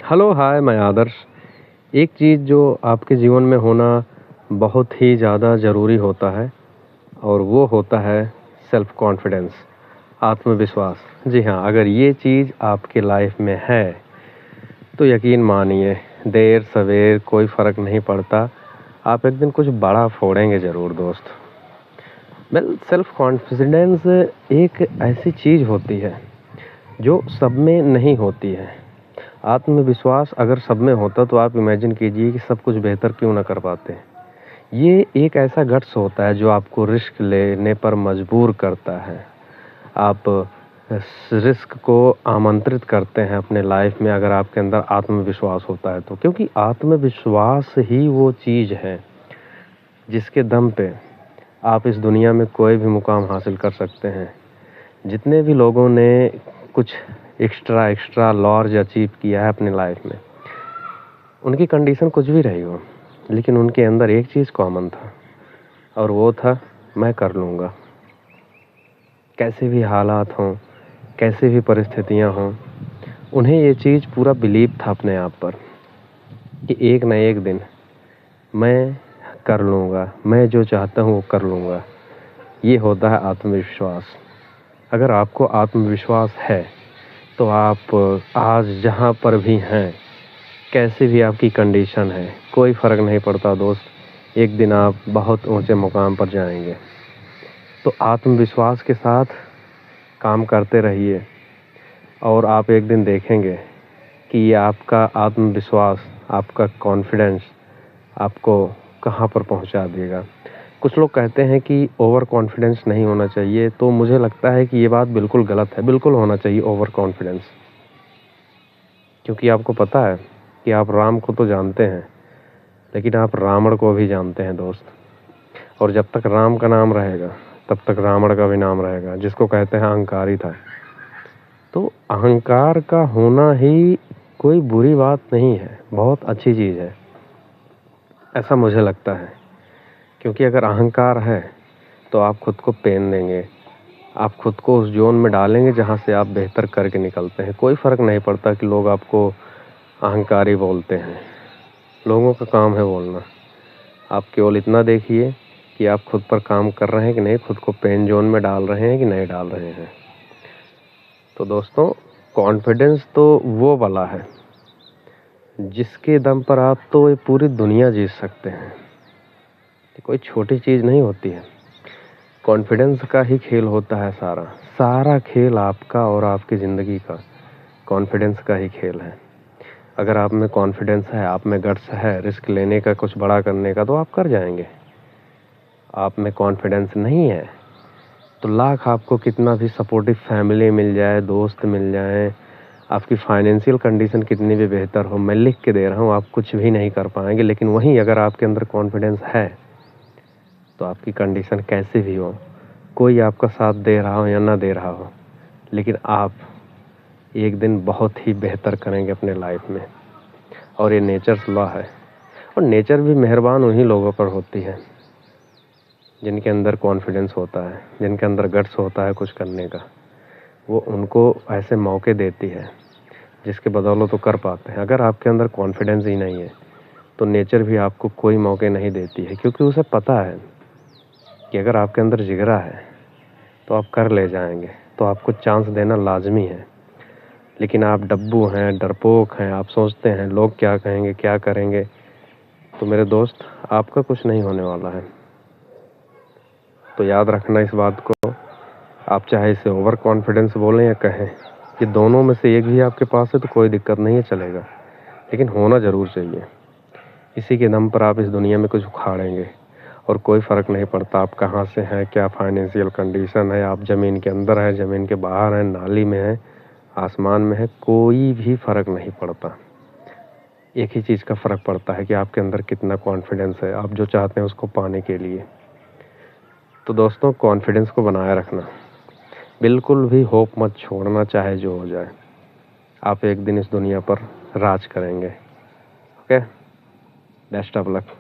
Hello, हाय, मैं आदर्श। एक चीज़ जो आपके जीवन में होना बहुत ही ज़्यादा ज़रूरी होता है और वो होता है सेल्फ कॉन्फिडेंस, आत्मविश्वास। जी हाँ, अगर ये चीज़ आपके लाइफ में है तो यकीन मानिए, देर सवेर कोई फ़र्क नहीं पड़ता, आप एक दिन कुछ बड़ा फोड़ेंगे ज़रूर दोस्त। सेल्फ कॉन्फिडेंस एक ऐसी चीज़ होती है जो सब में नहीं होती है। आत्मविश्वास अगर सब में होता तो आप इमेजिन कीजिए कि सब कुछ बेहतर क्यों ना कर पाते। ये एक ऐसा गट्स होता है जो आपको रिस्क लेने पर मजबूर करता है। आप इस रिस्क को आमंत्रित करते हैं अपने लाइफ में अगर आपके अंदर आत्मविश्वास होता है तो, क्योंकि आत्मविश्वास ही वो चीज़ है जिसके दम पे आप इस दुनिया में कोई भी मुकाम हासिल कर सकते हैं। जितने भी लोगों ने कुछ एक्स्ट्रा लार्ज अचीव किया है अपने लाइफ में, उनकी कंडीशन कुछ भी रही हो, लेकिन उनके अंदर एक चीज़ कॉमन था और वो था, मैं कर लूँगा। कैसे भी हालात हों, कैसे भी परिस्थितियाँ हों, उन्हें ये चीज़ पूरा बिलीव था अपने आप पर कि एक न एक दिन मैं कर लूँगा, मैं जो चाहता हूँ वो कर लूँगा। ये होता है आत्मविश्वास। अगर आपको आत्मविश्वास है तो आप आज जहाँ पर भी हैं, कैसी भी आपकी कंडीशन है, कोई फ़र्क नहीं पड़ता दोस्त, एक दिन आप बहुत ऊंचे मुकाम पर जाएंगे। तो आत्मविश्वास के साथ काम करते रहिए और आप एक दिन देखेंगे कि ये आपका आत्मविश्वास, आपका कॉन्फिडेंस आपको कहाँ पर पहुंचा देगा। कुछ लोग कहते हैं कि ओवर कॉन्फिडेंस नहीं होना चाहिए, तो मुझे लगता है कि ये बात बिल्कुल गलत है। बिल्कुल होना चाहिए ओवर कॉन्फिडेंस, क्योंकि आपको पता है कि आप राम को तो जानते हैं, लेकिन आप रावण को भी जानते हैं दोस्त। और जब तक राम का नाम रहेगा तब तक रावण का भी नाम रहेगा, जिसको कहते हैं अहंकारी था। तो अहंकार का होना ही कोई बुरी बात नहीं है, बहुत अच्छी चीज़ है, ऐसा मुझे लगता है। क्योंकि अगर अहंकार है तो आप खुद को पेन देंगे, आप खुद को उस जोन में डालेंगे जहाँ से आप बेहतर करके निकलते हैं। कोई फ़र्क नहीं पड़ता कि लोग आपको अहंकारी बोलते हैं, लोगों का काम है बोलना। आप केवल इतना देखिए कि आप खुद पर काम कर रहे हैं कि नहीं, खुद को पेन जोन में डाल रहे हैं कि नहीं डाल रहे हैं। तो दोस्तों, कॉन्फिडेंस तो वो वाला है जिसके दम पर आप तो ये पूरी दुनिया जीत सकते हैं। ये कोई छोटी चीज़ नहीं होती है। कॉन्फिडेंस का ही खेल होता है सारा खेल आपका और आपकी ज़िंदगी का कॉन्फिडेंस का ही खेल है। अगर आप में कॉन्फिडेंस है, आप में गट्स है रिस्क लेने का, कुछ बड़ा करने का, तो आप कर जाएंगे। आप में कॉन्फिडेंस नहीं है तो लाख आपको कितना भी सपोर्टिव फैमिली मिल जाए, दोस्त मिल जाए, आपकी फाइनेंशियल कंडीशन कितनी भी बेहतर हो, मैं लिख के दे रहा हूँ, आप कुछ भी नहीं कर पाएंगे। लेकिन वहीं अगर आपके अंदर कॉन्फिडेंस है तो आपकी कंडीशन कैसे भी हो, कोई आपका साथ दे रहा हो या ना दे रहा हो, लेकिन आप एक दिन बहुत ही बेहतर करेंगे अपने लाइफ में। और ये नेचर्स लॉ है। और नेचर भी मेहरबान उन्हीं लोगों पर होती है जिनके अंदर कॉन्फिडेंस होता है, जिनके अंदर गट्स होता है कुछ करने का। वो उनको ऐसे मौके देती है जिसके बदौलत तो कर पाते हैं। अगर आपके अंदर कॉन्फिडेंस ही नहीं है तो नेचर भी आपको कोई मौके नहीं देती है, क्योंकि उसे पता है कि अगर आपके अंदर जिगरा है तो आप कर ले जाएंगे, तो आपको चांस देना लाजमी है। लेकिन आप डब्बू हैं, डरपोक हैं, आप सोचते हैं लोग क्या कहेंगे, क्या करेंगे, तो मेरे दोस्त आपका कुछ नहीं होने वाला है। तो याद रखना इस बात को। आप चाहे इसे ओवर कॉन्फिडेंस बोलें या कहें, कि दोनों में से एक भी आपके पास है तो कोई दिक्कत नहीं है, चलेगा, लेकिन होना ज़रूर चाहिए। इसी के दम पर आप इस दुनिया में कुछ उखाड़ेंगे और कोई फ़र्क नहीं पड़ता आप कहाँ से हैं, क्या फाइनेंशियल कंडीशन है, आप ज़मीन के अंदर हैं, ज़मीन के बाहर हैं, नाली में हैं, आसमान में है, कोई भी फ़र्क नहीं पड़ता। एक ही चीज़ का फ़र्क पड़ता है कि आपके अंदर कितना कॉन्फिडेंस है आप जो चाहते हैं उसको पाने के लिए। तो दोस्तों, कॉन्फिडेंस को बनाए रखना, बिल्कुल भी होप मत छोड़ना, चाहे जो हो जाए। आप एक दिन इस दुनिया पर राज करेंगे। Okay, best of luck.